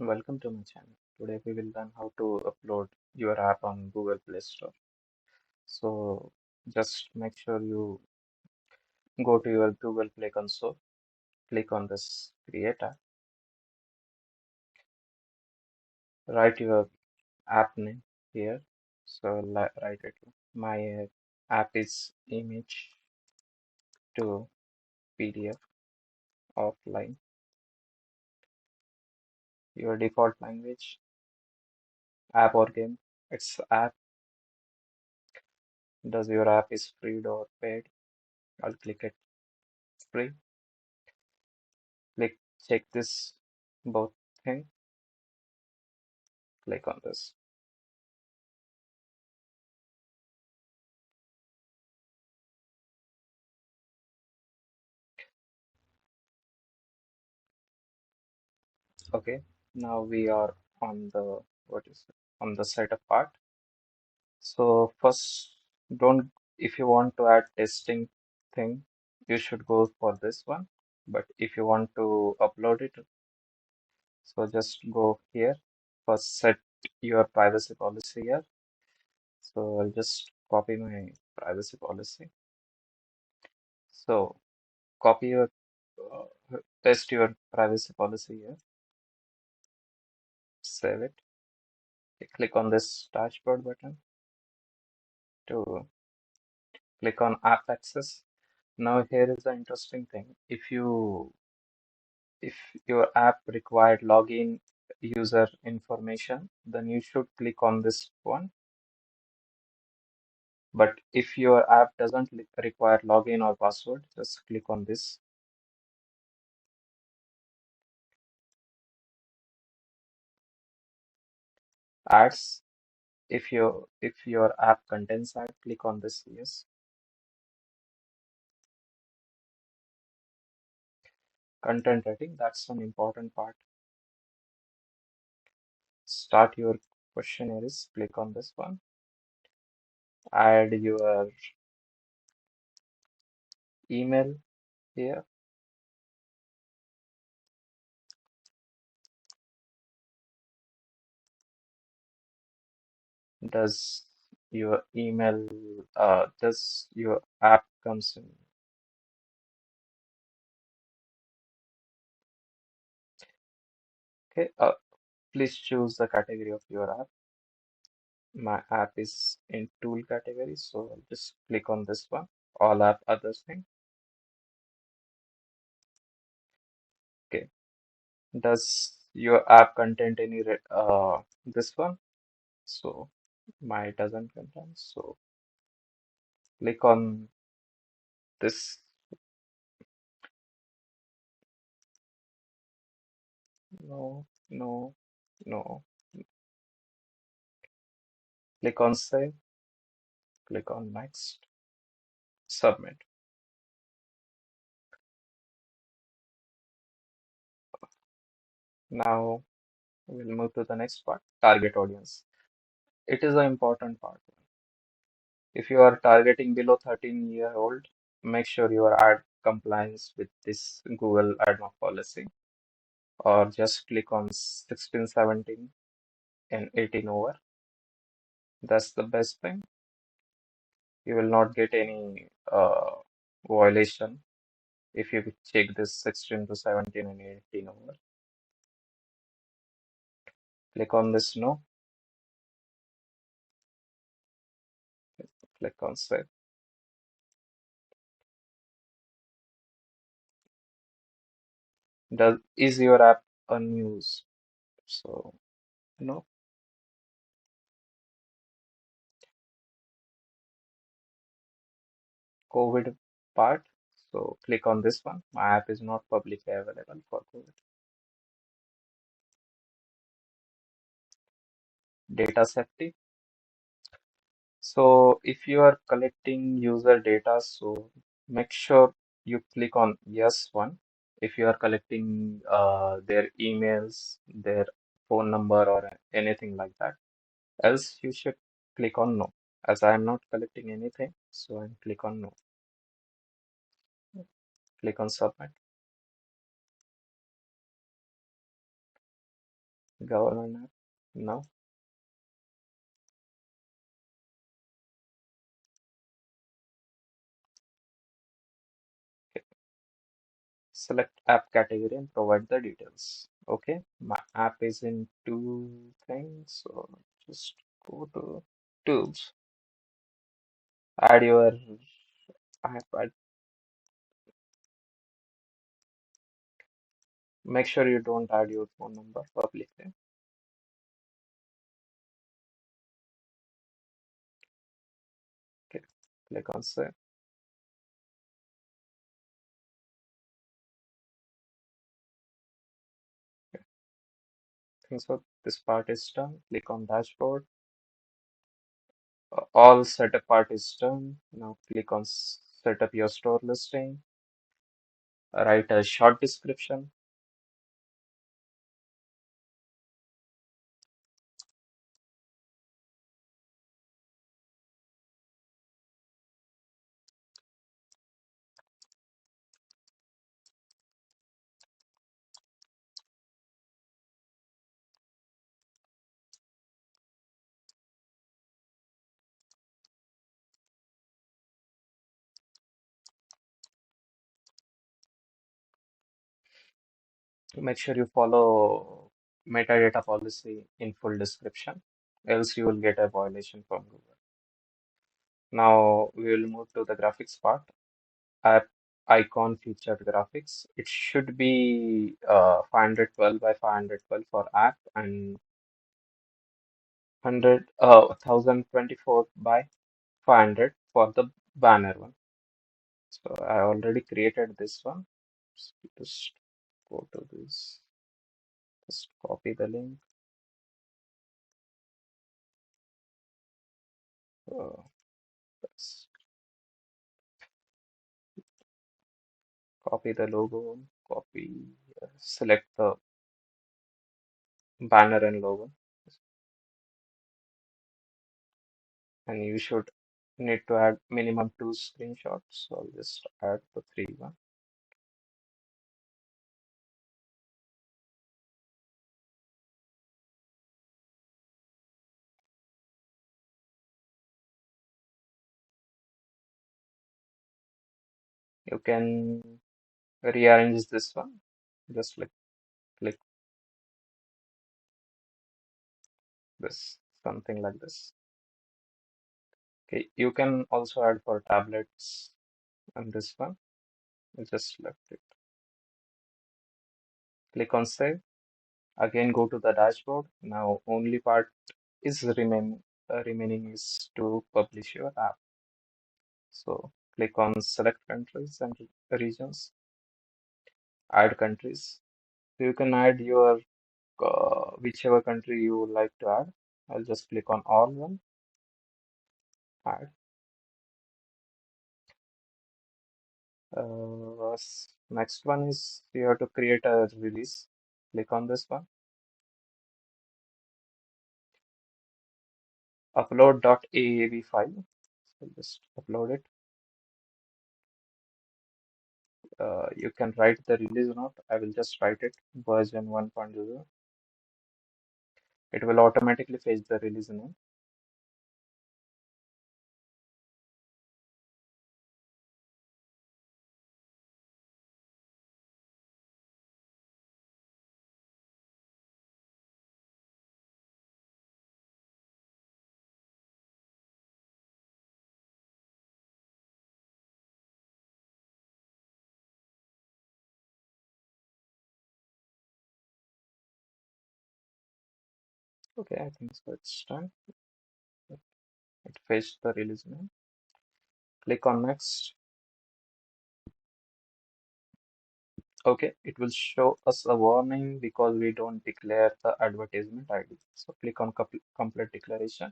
Welcome to my channel. Today we will learn how to upload your app on Google Play Store. So just make sure you go to your Google Play console, click on this create app, write your app name here. So write it. My app is image to PDF offline. Your default language, app or game. It's app. Does your app is free or paid? I'll click it free. Click check this both thing. Click on this. Okay, now we are on the what is it? On the setup part. So first, don't if you want to add testing thing, you should go for this one. But if you want to upload it, so just go here. First, set your privacy policy here. So I'll just copy my privacy policy. So copy your test your privacy policy here. Save it. Click on this dashboard button to click on app access. Now here is the interesting thing. If your app required login user information, then you should click on this one. But if your app doesn't require login or password, just click on this. Ads. If your app contains ad, click on this yes. Content rating, that's an important part. Start your questionnaires, click on this one. Add your email here. Does your email does your app comes in? Okay, please choose the category of your app. My app is in tool category, so I'll just click on this one. All app other thing. Okay, does your app contain any this one? So my doesn't contain. So click on this. No, no, no. Click on save. Click on next. Submit. Now we'll move to the next part, target audience. It is an important part. If you are targeting below 13-year-old, make sure your ad complies with this Google AdMob policy, or just click on 16, 17, and 18 over. That's the best thing. You will not get any violation if you check this 16 to 17 and 18 over. Click on this no. Click on save. Is your app unused? So no. COVID part. So click on this one. My app is not publicly available for COVID. Data safety. So if you are collecting user data, so make sure you click on yes one. If you are collecting their emails, their phone number or anything like that. Else you should click on no. As I am not collecting anything, so I click on no. Click on submit. government app. Now, select app category and provide the details. Okay, my app is in two things, so just go to tools, add your app, make sure you don't add your phone number publicly. Okay, click on save. Okay, think so. This part is done. Click on dashboard. All setup part is done. Now click on set up your store listing. Write a short description. Make sure you follow metadata policy in full description, else you will get a violation from Google. Now we will move to the graphics part. App icon featured graphics. It should be 512 by 512 for app and 1024 by 500 for the banner one. So I already created this one. So just go to this, just copy the link. Uh, just copy the logo, copy, select the banner and logo, and you should need to add minimum 2 screenshots. So I'll just add the 3 one. You can rearrange this one. Just click this, something like this. Okay, you can also add for tablets and this one. I just select it. Click on save. Again, go to the dashboard. Now, only part is remaining is to publish your app. So click on select countries and regions, add countries. So you can add your whichever country you would like to add. I'll just click on all one, add. Next one is you have to create a release. Click on this one. Upload.aav file. So just upload it. You can write the release note. I will just write it version 1.0. It will automatically fetch the release name. Okay, I think so. It's done. It fetched the release name. Click on next. Okay, it will show us a warning because we don't declare the advertisement ID. So click on complete declaration.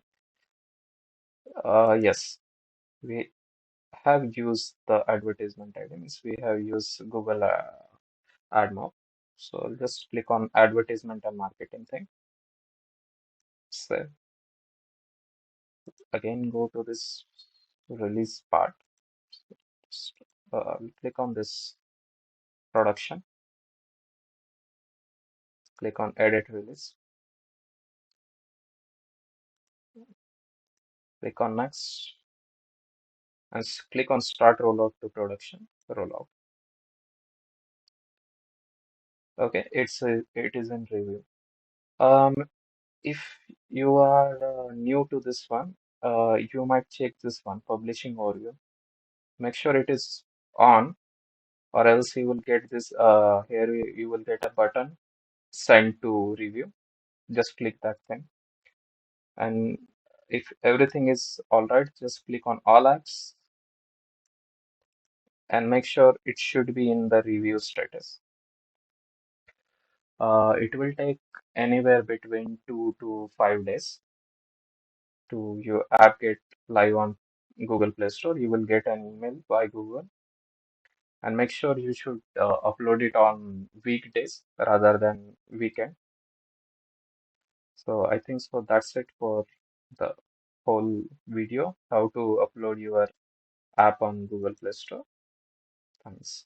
Yes, we have used the advertisement ID, means we have used Google AdMob. So I'll just click on advertisement and marketing thing. So again, go to this release part. Just, click on this production. Click on edit release. Click on next and click on start rollout to production rollout. Okay, it is in review. Um, if you are new to this one, you might check this one, publishing overview. Make sure it is on, or else you will get this. Here you will get a button send to review. Just click that thing, and if everything is all right, just click on all apps and make sure it should be in the review status. It will take anywhere between 2 to 5 days to your app get live on Google Play Store. You will get an email by Google, and make sure you should upload it on weekdays rather than weekend. So I think so that's it for the whole video, how to upload your app on Google Play Store. Thanks.